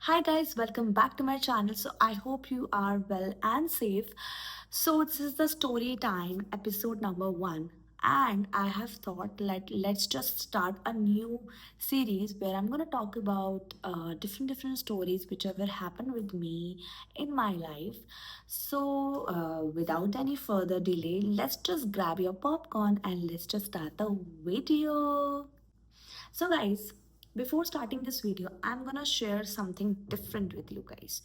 Hi guys, welcome back to my channel. So I hope you are well and safe. So this is the story time episode number 1 and I have thought let's just start a new series where I'm going to talk about different stories which ever happened with me in my life. So without any further delay, let's just grab your popcorn and let's just start the video. So, guys, before starting this video, I'm gonna share something different with you guys.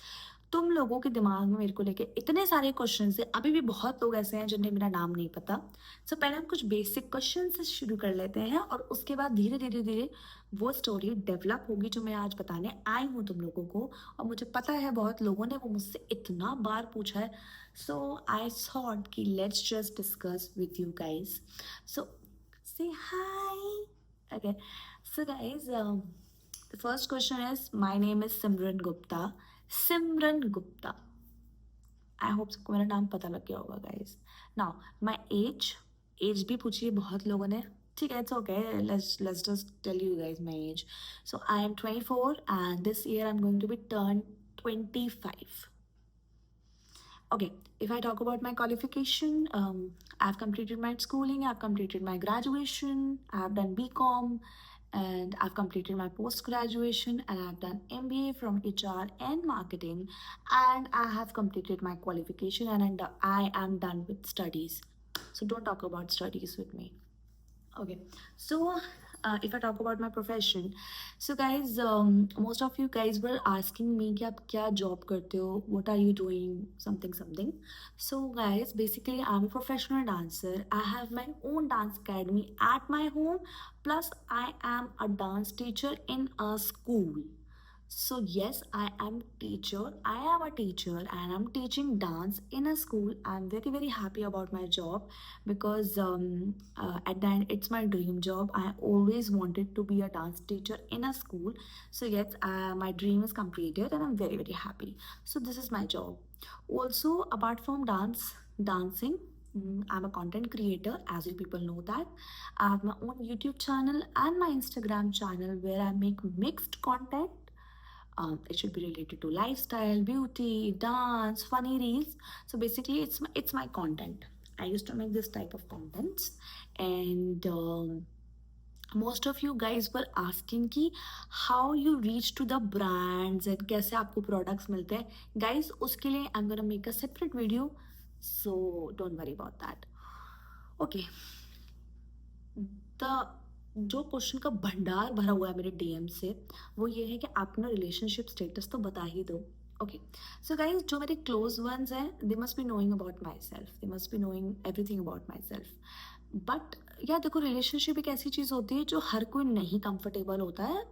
तुम लोगों के दिमाग में मेरे को लेके इतने सारे क्वेश्चन है, अभी भी बहुत लोग ऐसे हैं जिन्हें मेरा नाम नहीं पता. सो पहले हम कुछ बेसिक क्वेश्चन से शुरू कर लेते हैं और उसके बाद धीरे धीरे धीरे वो स्टोरी डेवलप होगी जो मैं आज बताने आई हूँ तुम लोगों को. और मुझे पता है बहुत लोगों ने वो मुझसे इतना बार पूछा है. सो आई थॉट कि let's just discuss with you guys. So say hi. Okay, so guys, the first question is my name is Simran Gupta. Simran Gupta. I hope सबको मेरा नाम पता लग गया होगा guys. Now my age भी पूछी है बहुत लोगों ने. ठीक है, it's okay. Let's just tell you guys my age. So I am 24 and this year I'm going to be turned 25. Okay, if I talk about my qualification, I've completed my schooling, I've completed my graduation, I've done BCom, and I've completed my post graduation, and I've done MBA from HR and marketing, and I have completed my qualification, and I am done with studies. So don't talk about studies with me. Okay, so if I talk about my profession, so guys, most of you guys were asking me कि आप क्या job करते हो, what are you doing, something something. So guys, basically I'm a professional dancer. I have my own dance academy at my home. Plus I am a dance teacher in a school. So yes, I am teacher. I am a teacher and I'm teaching dance in a school. I'm very happy about my job because at the end it's my dream job. I always wanted to be a dance teacher in a school. So yes, my dream is completed and I'm very happy. So this is my job. Also, apart from dancing. I'm a content creator, as you people know that. I have my own YouTube channel and my Instagram channel where I make mixed content. It should be related to lifestyle, beauty, dance, funny reels. So basically, it's my content. I used to make this type of contents, and most of you guys were asking कि how you reach to the brands and कैसे आपको products मिलते हैं. Guys, उसके लिए I'm gonna make a separate video, so don't worry about that. Okay. The जो question का भंडार भरा हुआ है मेरे डीएम से वो ये है कि आप अपना रिलेशनशिप स्टेटस तो बता ही दो. ओके, सो गाइज जो मेरे क्लोज वंस हैं they must be knowing about my self, they must be knowing everything about my self. But या देखो, रिलेशनशिप एक ऐसी चीज़ होती है जो हर कोई नहीं कंफर्टेबल होता है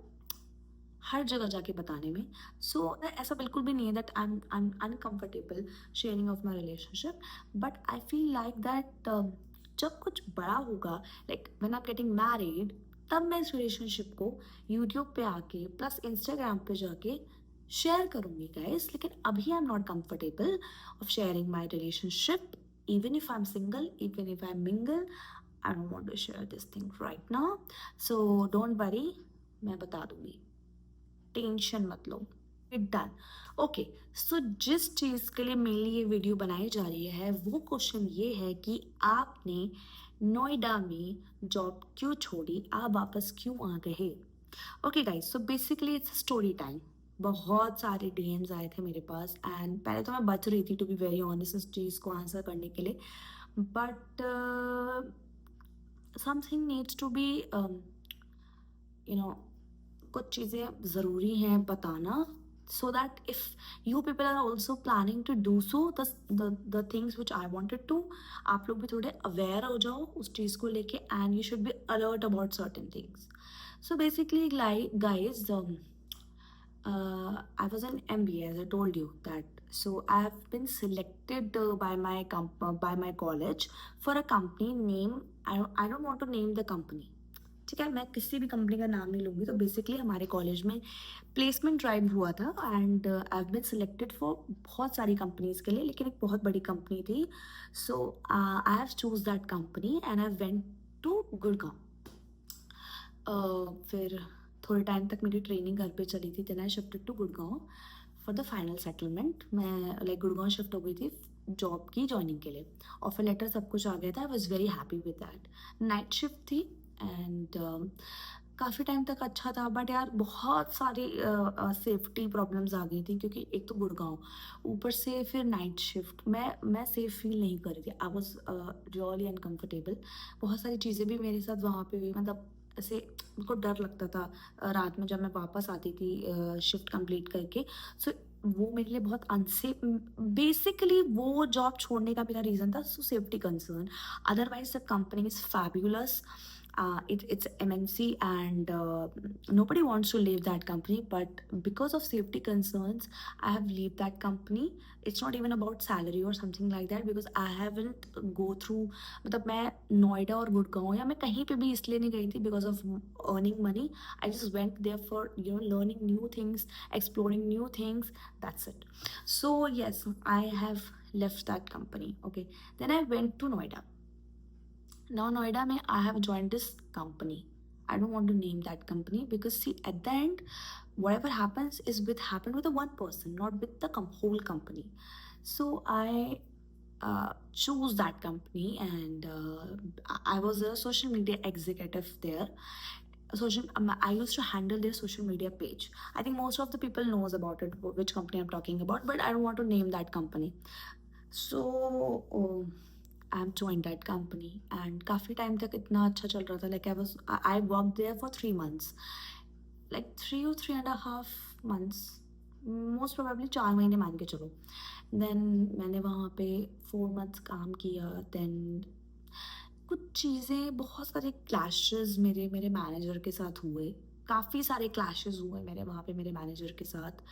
हर जगह जाके बताने में. सो ऐसा बिल्कुल भी नहीं है that I am uncomfortable sharing of my relationship. But I feel like that जब कुछ बड़ा होगा, like when I am getting married, तब मैं इस रिलेशनशिप को यूट्यूब पे आके प्लस इंस्टाग्राम पे जाके शेयर करूँगी गाइस. लेकिन अभी I am not comfortable of sharing my relationship. Even if I am single, even if I am mingle, I don't want to share this thing right now. So don't worry, मैं बता दूंगी, tension मत लो. Done. Okay, सो जिस चीज़ के लिए mainly ये video बनाई जा रही है वो क्वेश्चन ये है कि आपने नोएडा में जॉब क्यों छोड़ी, आप वापस क्यों आ गए. Okay guys, so basically it's story time. बहुत सारे डीएम्स आए थे मेरे पास एंड पहले तो मैं बच रही थी टू बी वेरी ऑनेस्ट इस चीज़ को आंसर करने के लिए. But something needs to be you know, कुछ चीज़ें ज़रूरी हैं बताना, so that if you people are also planning to do so the things which I wanted to, आप लोग भी थोड़े aware हो जाओ उस चीज़ को लेके and you should be alert about certain things. So basically like guys, I was an MBA as I told you that. So I have been selected by my college for a company name. I don't want to name the company. ठीक है, मैं किसी भी company का नाम नहीं लूँगी. तो बेसिकली हमारे कॉलेज में प्लेसमेंट ड्राइव हुआ था and I have been selected for बहुत सारी कंपनीज के लिए, लेकिन एक बहुत बड़ी कंपनी थी. So I have choose that company and I went to Gurgaon. फिर थोड़े टाइम तक मेरी ट्रेनिंग घर पे चली थी। Then I shifted to Gurgaon for the final settlement. मैं लाइक गुड़गांव शिफ्ट हो गई थी जॉब की जॉइनिंग के लिए। ऑफर लेटर सब कुछ आ गया था। आई was very happy with that. Night shift थी एंड काफ़ी टाइम तक अच्छा था, बट यार बहुत सारी सेफ्टी प्रॉब्लम्स आ गई थी, क्योंकि एक तो गुड़गांव, ऊपर से फिर नाइट शिफ्ट। मैं सेफ फील नहीं कर रही थी। I was really uncomfortable. बहुत सारी चीज़ें भी मेरे साथ वहाँ पे हुई, मतलब ऐसे मुझको डर लगता था रात में जब मैं वापस आती थी शिफ्ट कंप्लीट करके। सो वो मेरे लिए बहुत अनसेफ। बेसिकली वो जॉब छोड़ने का मेरा रीज़न था सो safety concern. Otherwise the company is fabulous. It's MNC and nobody wants to leave that company, but because of safety concerns I have leave that company. It's not even about salary or something like that, because I haven't go through, मतलब मैं नोएडा और गुड़गांव या मैं कहीं पे भी इसलिए नहीं गई थी because of earning money. I just went there for learning new things, exploring new things. That's it. So yes, I have left that company. Okay, then I went to Noida. Now Noida mein I have joined this company. I don't want to name that company, because see, at the end whatever happens is with happened with the one person, not with the whole company. So I chose that company, and I was a social media executive there. I used to handle their social media page. I think most of the people knows about it, which company I'm talking about, but I don't want to name that company. So I've joined that company and काफ़ी time तक इतना अच्छा चल रहा था. Like I worked there for 3 months, like 3 or 3.5 months, most probably 4 महीने मान के चलो. Then मैंने वहाँ पे 4 months काम किया. Then कुछ चीज़ें, बहुत सारे क्लैशेस मेरे मेरे मैनेजर के साथ हुए. काफ़ी सारे क्लैशेस हुए मेरे वहाँ पे मेरे मैनेजर के साथ.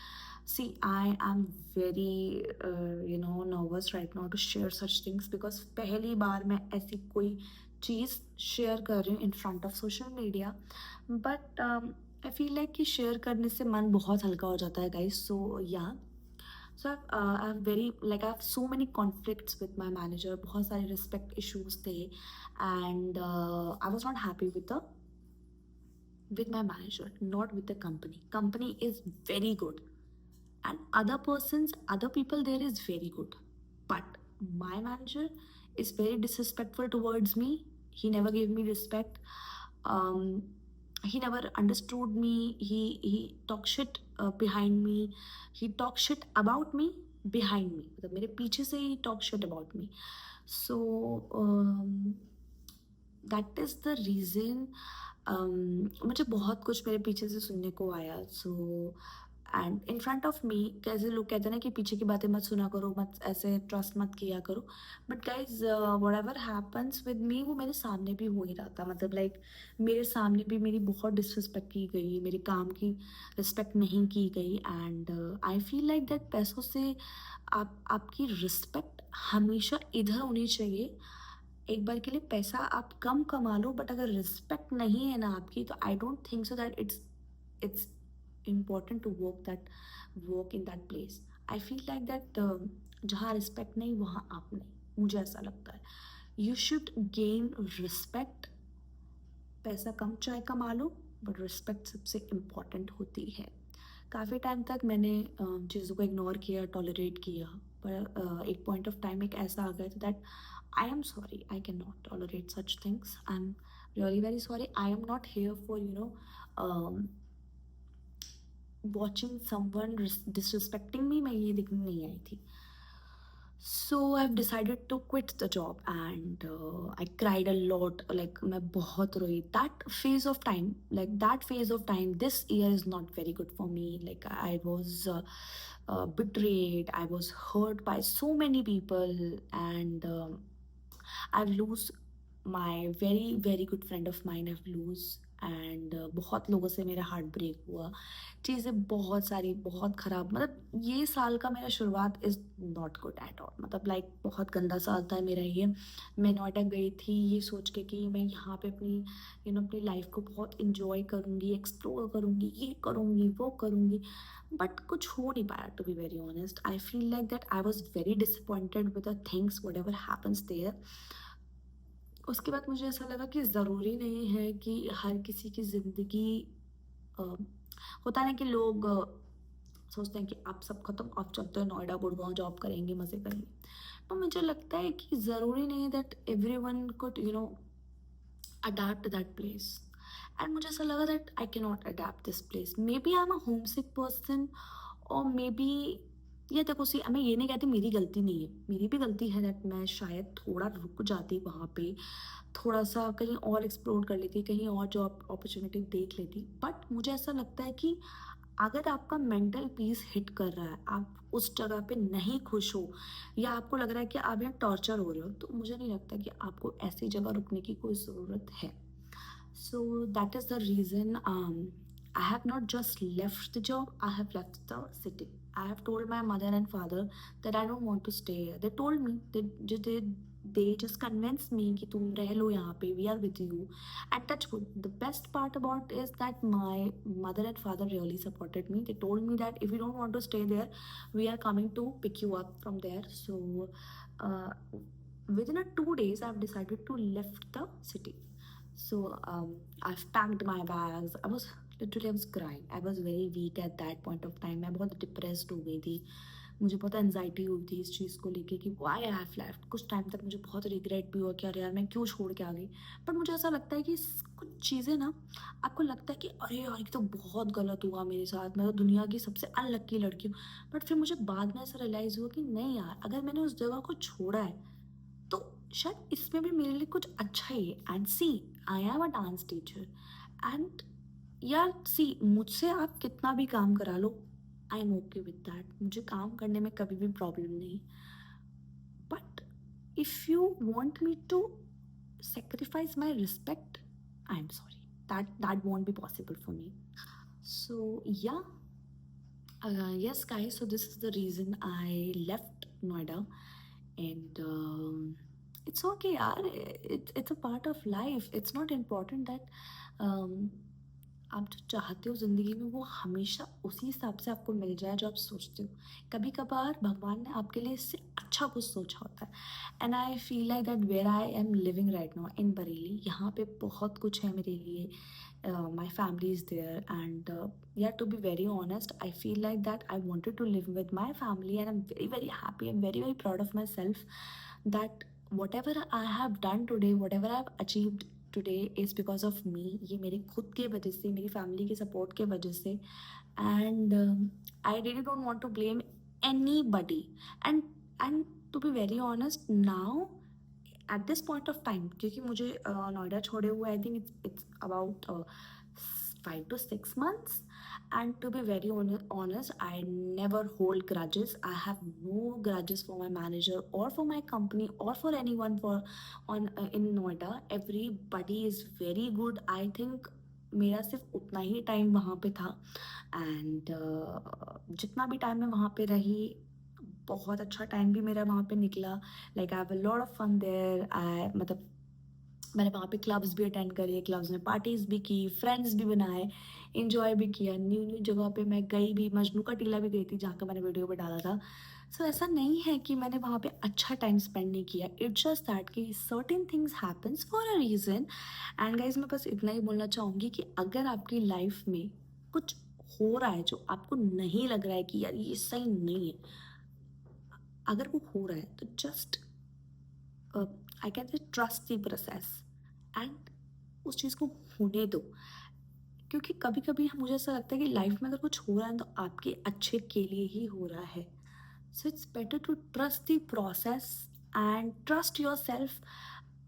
See I am very nervous right now to share such things, because पहली बार मैं ऐसी कोई चीज़ शेयर कर रही हूँ in front of social media. But I feel like कि शेयर करने से मन बहुत हल्का हो जाता है गाइस. सो या, so I've very like I have so many conflicts with my manager. बहुत सारे respect issues थे, and I was not happy with my manager, not with the company. Company is very good, and other people there is very good, but my manager is very disrespectful towards me. He never gave me respect. um, he never understood me. He talk shit behind me. He talk shit about me behind me, मतलब मेरे पीछे से ही talk shit about me. So that is the reason. मुझे बहुत कुछ मेरे पीछे से सुनने को आया. So and in front of me, कैसे लोग कहते हैं ना कि पीछे की बातें मत सुना करो, मत ऐसे ट्रस्ट मत किया करो. But guys whatever happens with me, वो मेरे सामने भी हो ही रहा था. मतलब लाइक मेरे सामने भी मेरी बहुत डिसरिस्पेक्ट की गई, मेरे काम की रिस्पेक्ट नहीं की गई. And I feel like that पैसों से आपकी रिस्पेक्ट हमेशा इधर होनी चाहिए. एक बार के लिए पैसा आप कम कमा लो, बट अगर रिस्पेक्ट नहीं है ना आपकी, तो I don't think so that it's important to work in that place. I feel like that जहाँ रिस्पेक्ट नहीं वहाँ आप नहीं, मुझे ऐसा लगता है. You should gain respect. पैसा कम चाहे कमा लो, बट रिस्पेक्ट सबसे इम्पॉर्टेंट होती है. काफ़ी टाइम तक मैंने चीज़ों को इग्नोर किया, टॉलरेट किया, पर एक पॉइंट ऑफ टाइम एक ऐसा आ गया था that I am sorry, I can not tolerate such things. I am really very sorry. I am not here for watching someone disrespecting me. मैं ये देखने नहीं आई थी. So I've decided to quit the job, and I cried a lot. Like मैं बहुत रोई. That phase of time this year is not very good for me. Like I was betrayed. I was hurt by so many people, and I've lose my very very good friend of mine. I've lose, and बहुत लोगों से मेरा heart break हुआ. चीज़ें बहुत सारी बहुत ख़राब. मतलब ये साल का मेरा शुरुआत is not good at all. मतलब लाइक बहुत गंदा साल था मेरा ये. मैं नोएडा गई थी ये सोच के कि मैं यहाँ पे अपनी अपनी लाइफ को बहुत इंजॉय करूँगी, एक्सप्लोर करूँगी, ये करूँगी वो करूँगी, बट कुछ हो नहीं पाया. To be very honest, I feel like that I was very disappointed with the things whatever happens there. उसके बाद मुझे ऐसा लगा कि ज़रूरी नहीं है कि हर किसी की ज़िंदगी होता है ना कि लोग सोचते हैं कि आप सब खत्म, आप चलते हैं नोएडा गुड़गांव, जॉब करेंगे, मज़े करेंगे। तो मुझे लगता है कि ज़रूरी नहीं है that everyone could adapt to that place. And मुझे ऐसा लगा that I cannot adapt this place. Maybe I'm a homesick person or maybe ये देखो सी, मैं ये नहीं कहती मेरी गलती नहीं है, मेरी भी गलती है that मैं शायद थोड़ा रुक जाती वहाँ पे, थोड़ा सा कहीं और एक्सप्लोर कर लेती, कहीं और जॉब अपॉर्चुनिटी देख लेती। बट मुझे ऐसा लगता है कि अगर आपका मेंटल पीस हिट कर रहा है, आप उस जगह पे नहीं खुश हो या आपको लग रहा है कि आप यहाँ टॉर्चर हो रहे हो, तो मुझे नहीं लगता कि आपको ऐसी जगह रुकने की कोई ज़रूरत है। So that is the reason I have not just left the job, I have left the city. I have told my mother and father that I don't want to stay here. They told me, they just convinced me कि तुम रह लो यहाँ पे, we are with you. And touch wood, the best part about is that my mother and father really supported me. They told me that if you don't want to stay there, we are coming to pick you up from there. So uh, within a 2 days, I've decided to left the city. So I've packed my bags. I was crying. I was very weak at that point of time. मैं बहुत depressed हो गई थी, मुझे बहुत anxiety हुई थी इस चीज़ को लेके कि वाई आई हैव लेफ्ट। कुछ टाइम तक मुझे बहुत रिग्रेट भी हुआ कि अरे यार मैं क्यों छोड़ के आ गई। पर मुझे ऐसा लगता है कि कुछ चीज़ें ना, आपको लगता है कि अरे यार ये तो बहुत गलत हुआ मेरे साथ, मैं तो दुनिया की सबसे अनलक्की लड़की हूँ। बट फिर मुझे बाद में ऐसा रियलाइज़ हुआ कि नहीं यार, अगर मैंने उस जगह को छोड़ा है तो शायद इसमें भी मेरे लिए कुछ अच्छा ही है। And see, I am a dance teacher and यार सी, मुझसे आप कितना भी काम करा लो, I am okay with that. मुझे काम करने में कभी भी प्रॉब्लम नहीं। But if you want me to sacrifice my respect, I'm sorry, that won't be possible for me. So yeah, yes guys, so this is the reason I left Noida. And it's okay yaar, it's a part of life. It's not important that um, आप जो चाहते हो ज़िंदगी में वो हमेशा उसी हिसाब से आपको मिल जाए जो आप सोचते हो। कभी कभार भगवान ने आपके लिए इससे अच्छा कुछ सोचा होता है। And I feel like that where I am living right now in Bareilly, यहाँ पे बहुत कुछ है मेरे लिए। My family is there and yeah, to be very honest, I feel like that I wanted to live with my family and I'm very very happy, I'm very very proud of myself that whatever I have done today, whatever I've achieved today is because of me. ये मेरी खुद के वजह से, मेरी family के support के वजह से। And I really don't want to blame anybody. And and to be very honest now at this point of time, क्योंकि मुझे नोएडा छोड़े हुए I think it's about 5 to 6 months. And to be very honest, I never hold grudges. I have no grudges for my manager or for my company or for anyone for on in Noida. Everybody is very good. I think मेरा सिर्फ उतना ही time वहाँ पे था। And जितना भी time मैं वहाँ पे रही, बहुत अच्छा टाइम भी मेरा वहाँ पे निकला। Like I have a lot of fun there. I मतलब मैंने वहाँ पे क्लब्स भी अटेंड करे, क्लब्स में पार्टीज़ भी की, फ्रेंड्स भी बनाए, इंजॉय भी किया। न्यू न्यू जगह पे मैं गई भी, मजनू का टीला भी गई थी जहाँ का मैंने वीडियो पे डाला था। सो ऐसा नहीं है कि मैंने वहाँ पे अच्छा टाइम स्पेंड नहीं किया। इट्स जस्ट दैट कि certain things happens for a reason. And guys मैं बस इतना ही बोलना चाहूँगी कि अगर आपकी लाइफ में कुछ हो रहा है जो आपको नहीं लग रहा है कि यार ये सही नहीं है, अगर वो हो रहा है तो just I can say trust the process and उस चीज़ को होने दो। क्योंकि कभी कभी मुझे ऐसा लगता है कि लाइफ में अगर कुछ हो रहा है तो आपके अच्छे के लिए ही हो रहा है। So it's better to trust the process and trust yourself.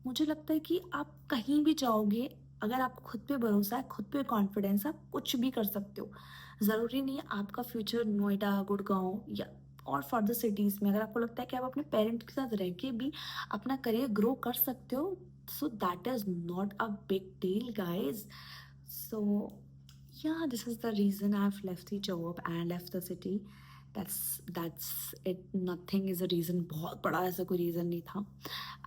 मुझे लगता है कि आप कहीं भी जाओगे, अगर आपको खुद पे भरोसा है, खुद पे कॉन्फिडेंस है, आप कुछ भी कर सकते हो। ज़रूरी नहीं है आपका फ्यूचर नोएडा गुड़गांव या और फर्दर सिटीज़ में। अगर आपको लगता है कि आप अपने पेरेंट्स के साथ रह के भी अपना करियर ग्रो कर सकते हो, so that is not a big deal guys. So yeah, this is the reason I've left the job and left the city. That's it. Nothing is a reason, बहुत बड़ा ऐसा कोई reason नहीं था।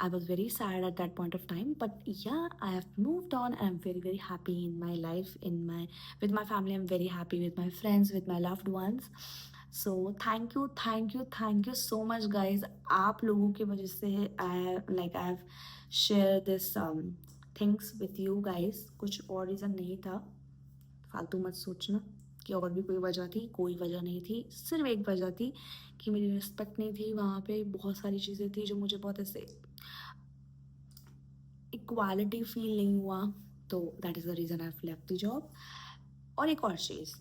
I was very sad at that point of time, but yeah, I have moved on and I'm very very happy in my life, in my with my family. I'm very happy with my friends, with my loved ones. So thank you so much guys। आप लोगों की वजह से I've share this things with you guys। कुछ और reason नहीं था फालतू मत सोचना कि और भी कोई वजह थी, कोई वजह नहीं थी, सिर्फ एक वजह थी कि मेरी रिस्पेक्ट नहीं थी वहाँ पे। बहुत सारी चीज़ें थी जो मुझे बहुत ऐसे इक्वालिटी फील नहीं हुआ, तो that is the reason I have left the job. और एक और चीज़,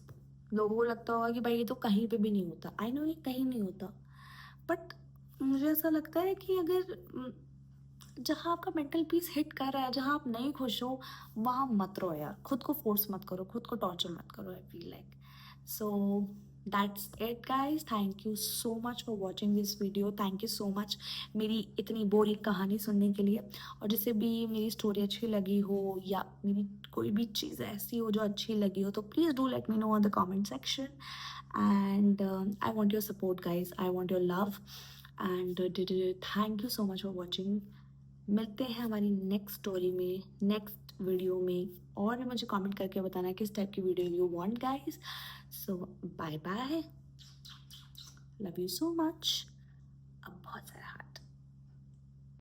लोगों को लगता होगा कि भाई ये तो कहीं पे भी नहीं होता। आई नो ये कहीं नहीं होता, बट मुझे ऐसा लगता है कि अगर जहाँ आपका मेंटल पीस हिट कर रहा है, जहाँ आप नहीं खुश हो, वहाँ मत रहो यार। खुद को फोर्स मत करो, खुद को टॉर्चर मत करो। आई feel like so that's it guys. Thank you so much for watching this video. Thank you so much मेरी इतनी बोरिंग कहानी सुनने के लिए। और जिसे भी मेरी स्टोरी अच्छी लगी हो या मेरी कोई भी चीज़ ऐसी हो जो अच्छी लगी हो, तो please do let me know on the comment section. And I want your support guys, I want your love. And thank you so much for watching. मिलते हैं हमारी नेक्स्ट स्टोरी में, नेक्स्ट वीडियो में। और भी मुझे कमेंट करके बताना किस टाइप की video you want guys. So bye bye, love you so much. अब बहुत सारा